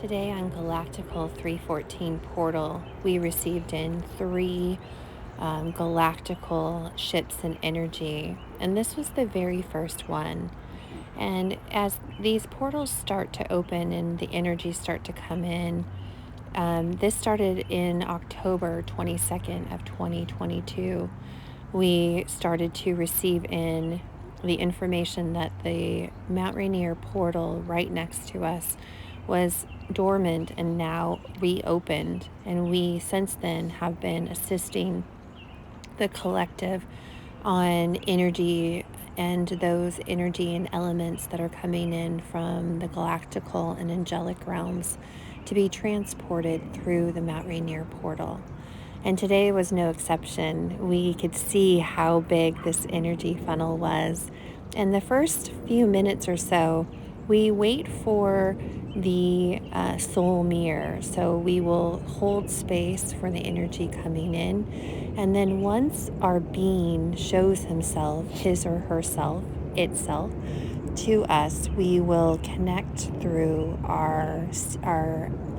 Today on Galactical 3.14 portal, we received in three galactical ships and energy, and this was the very first one. And as these portals start to open and the energies start to come in, this started in October 22nd of 2022. We started to receive in the information that the Mount Rainier portal right next to us was dormant and now reopened. And we, since then, have been assisting the collective on energy and those energy and elements that are coming in from the galactical and angelic realms to be transported through the Mount Rainier portal. And today was no exception. We could see how big this energy funnel was. And the first few minutes or so, we wait for the soul mirror. So we will hold space for the energy coming in. And then once our being shows himself, his or herself, itself, to us, we will connect through our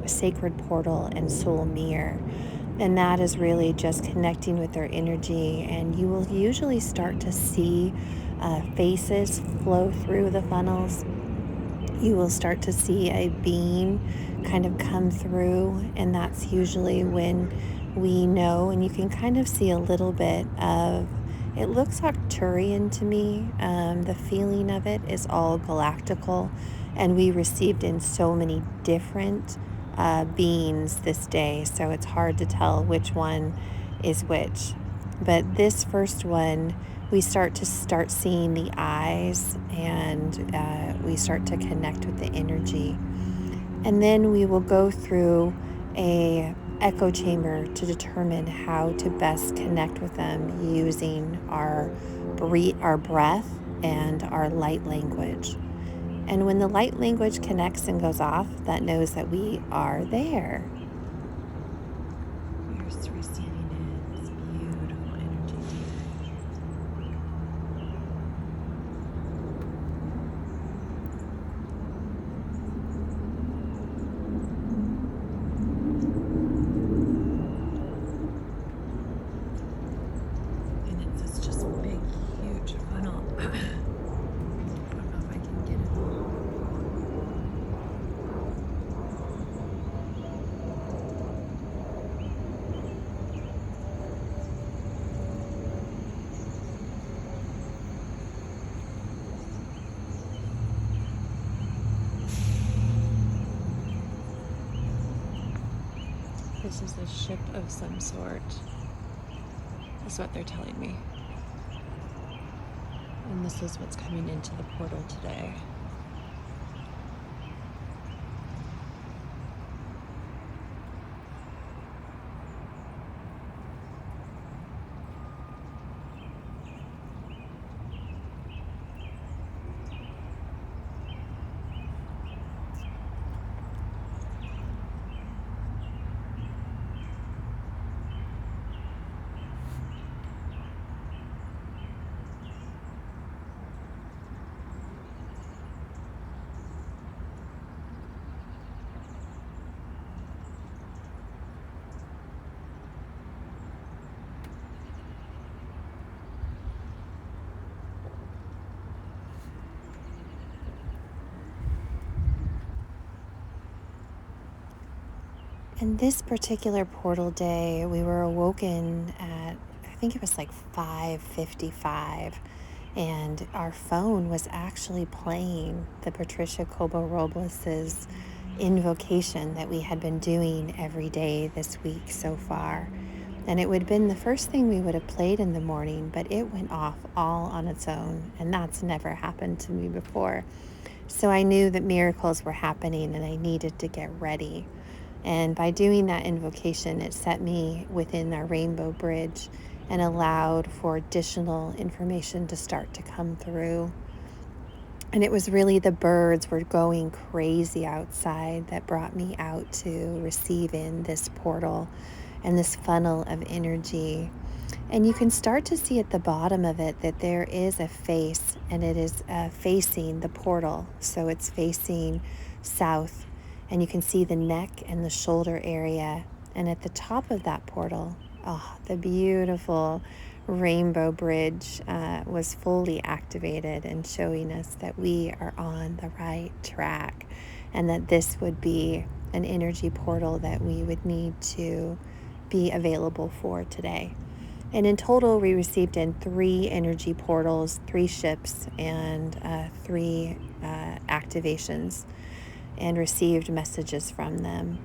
sacred portal and soul mirror. And that is really just connecting with their energy. And you will usually start to see faces flow through the funnels. You will start to see a being kind of come through. And that's usually when we know, and you can kind of see a little bit of, it looks Arcturian to me. The feeling of it is all galactical. And we received in so many different beings this day, so it's hard to tell which one is which. But this first one, we start seeing the eyes, and we start to connect with the energy. And then we will go through a echo chamber to determine how to best connect with them using our breath and our light language. And when the light language connects and goes off, that knows that we are there. We're just receiving in this beautiful energy today. And it's just a big, huge funnel. I don't know if I can get it all. This is a ship of some sort. That's what they're telling me. And this is what's coming into the portal today. And this particular portal day, we were awoken at, I think it was like 5:55, and our phone was actually playing the Patricia Cobo Robles's invocation that we had been doing every day this week so far. And it would have been the first thing we would have played in the morning, but it went off all on its own, and that's never happened to me before. So I knew that miracles were happening and I needed to get ready. And by doing that invocation, it set me within our rainbow bridge and allowed for additional information to start to come through. And it was really the birds were going crazy outside that brought me out to receive in this portal and this funnel of energy. And you can start to see at the bottom of it that there is a face, and it is facing the portal. So it's facing south. And you can see the neck and the shoulder area. And at the top of that portal, the beautiful rainbow bridge was fully activated and showing us that we are on the right track and that this would be an energy portal that we would need to be available for today. And in total, we received in 3 energy portals, 3 ships, and 3 activations, and received messages from them.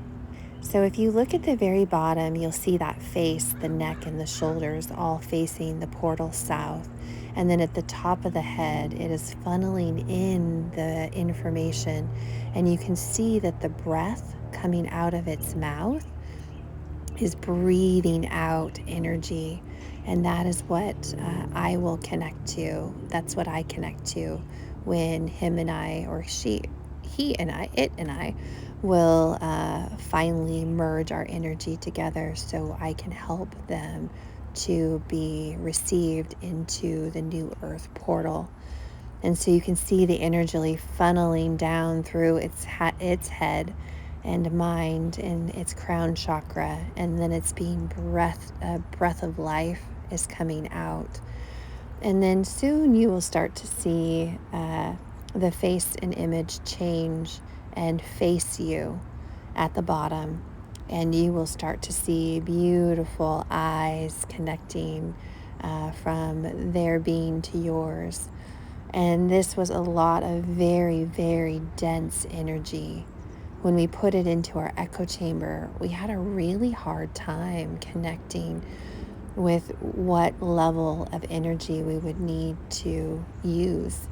So if you look at the very bottom, you'll see that face, the neck and the shoulders all facing the portal south. And then at the top of the head, it is funneling in the information. And you can see that the breath coming out of its mouth is breathing out energy. And that is what I will connect to. That's what I connect to when him and I, or he and I, it and I, will finally merge our energy together so I can help them to be received into the new earth portal. And so you can see the energy funneling down through its head and mind and its crown chakra, and then it's being breath of life is coming out. And then soon you will start to see the face and image change and face you at the bottom. And you will start to see beautiful eyes connecting from their being to yours. And this was a lot of very, very dense energy. When we put it into our echo chamber, we had a really hard time connecting with what level of energy we would need to use.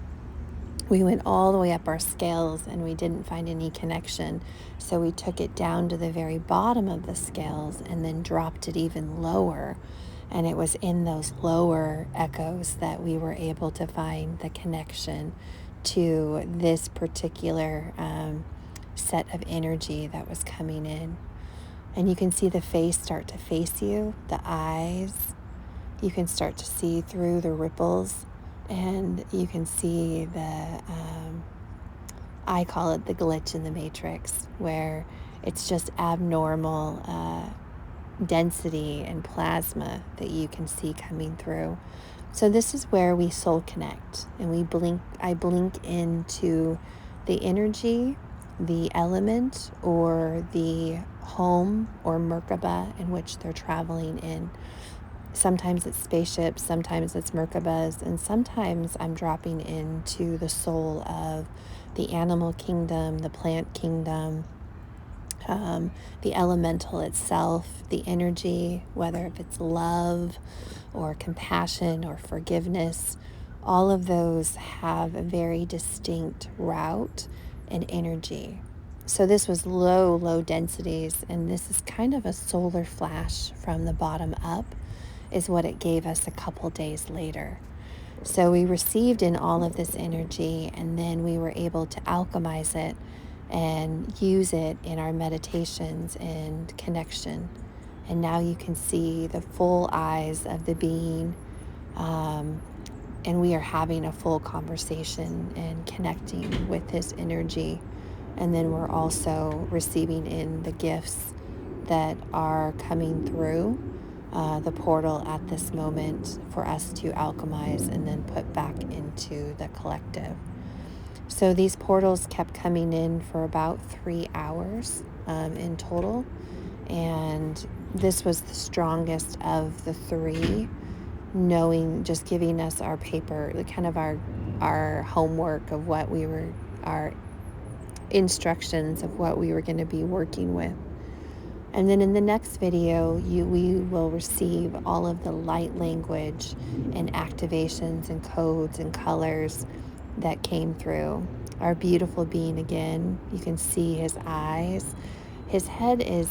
We went all the way up our scales and we didn't find any connection. So we took it down to the very bottom of the scales and then dropped it even lower. And it was in those lower echoes that we were able to find the connection to this particular set of energy that was coming in. And you can see the face start to face you, the eyes. You can start to see through the ripples, and you can see I call it the glitch in the matrix, where it's just abnormal density and plasma that you can see coming through. So this is where we soul connect, and I blink into the energy, the element, or the home or Merkaba in which they're traveling in. Sometimes it's spaceships, sometimes it's Merkabas, and sometimes I'm dropping into the soul of the animal kingdom, the plant kingdom, the elemental itself, the energy, whether if it's love or compassion or forgiveness. All of those have a very distinct route and energy. So this was low densities, and this is kind of a solar flash from the bottom up is what it gave us a couple days later. So we received in all of this energy, and then we were able to alchemize it and use it in our meditations and connection. And now you can see the full eyes of the being, and we are having a full conversation and connecting with his energy. And then we're also receiving in the gifts that are coming through the portal at this moment for us to alchemize and then put back into the collective. So these portals kept coming in for about 3 hours in total. And this was the strongest of the 3, knowing, just giving us our paper, kind of our homework of what we were, our instructions of what we were going to be working with. And then in the next video, we will receive all of the light language and activations and codes and colors that came through. Our beautiful being again, you can see his eyes. His head is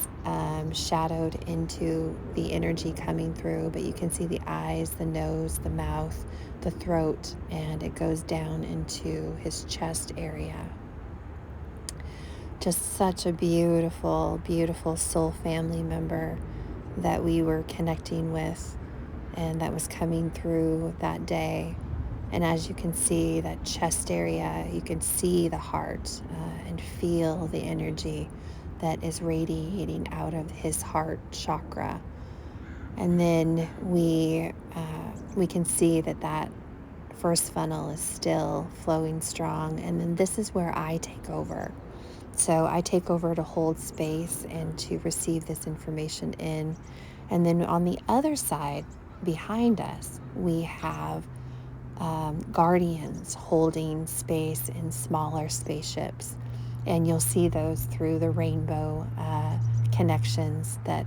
shadowed into the energy coming through, but you can see the eyes, the nose, the mouth, the throat, and it goes down into his chest area. Just such a beautiful, beautiful soul family member that we were connecting with and that was coming through that day. And as you can see that chest area, you can see the heart and feel the energy that is radiating out of his heart chakra. And then we can see that first funnel is still flowing strong. And then this is where I take over. So I take over to hold space and to receive this information in. And then on the other side, behind us, we have guardians holding space in smaller spaceships. And you'll see those through the rainbow connections that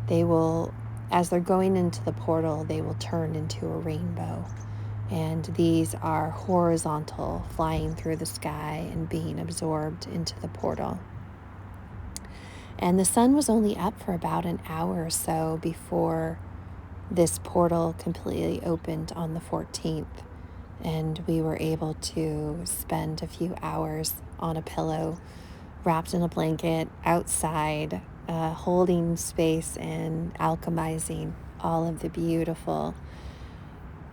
they will, as they're going into the portal, they will turn into a rainbow. And these are horizontal, flying through the sky and being absorbed into the portal. And the sun was only up for about an hour or so before this portal completely opened on the 14th. And we were able to spend a few hours on a pillow, wrapped in a blanket, outside, holding space and alchemizing all of the beautiful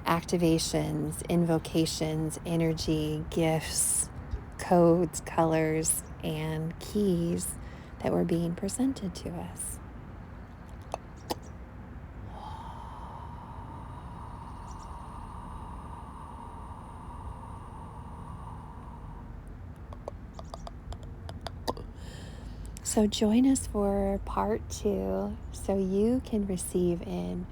activations, invocations, energy, gifts, codes, colors, and keys that were being presented to us. So join us for part 2 so you can receive in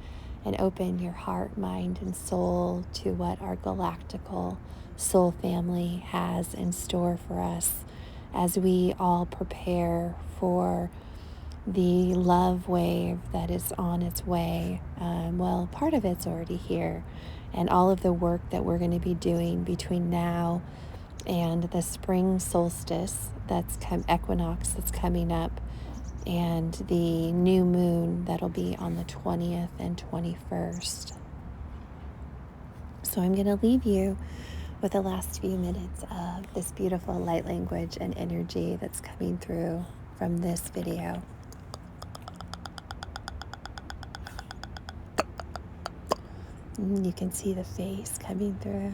and open your heart, mind, and soul to what our galactical soul family has in store for us as we all prepare for the love wave that is on its way. Well, part of it's already here, and all of the work that we're going to be doing between now and the spring solstice equinox that's coming up, and the new moon that'll be on the 20th and 21st. So I'm going to leave you with the last few minutes of this beautiful light language and energy that's coming through from this video. And you can see the face coming through.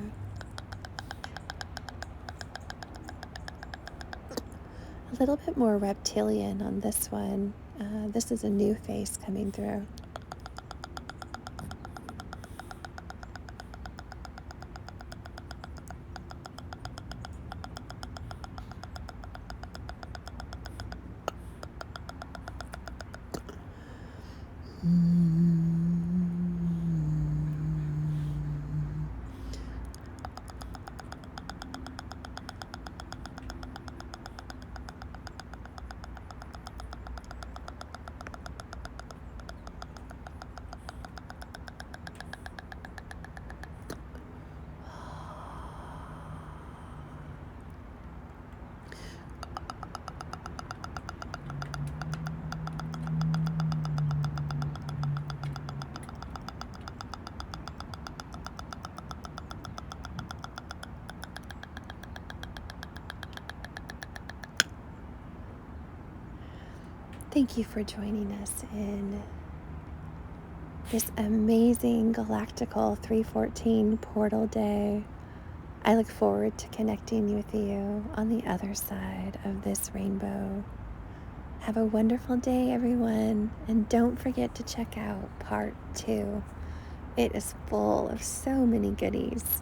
A little bit more reptilian on this one. This is a new face coming through. Thank you for joining us in this amazing galactical 3.14 portal day. I look forward to connecting with you on the other side of this rainbow. Have a wonderful day, everyone, and don't forget to check out part 2. It is full of so many goodies.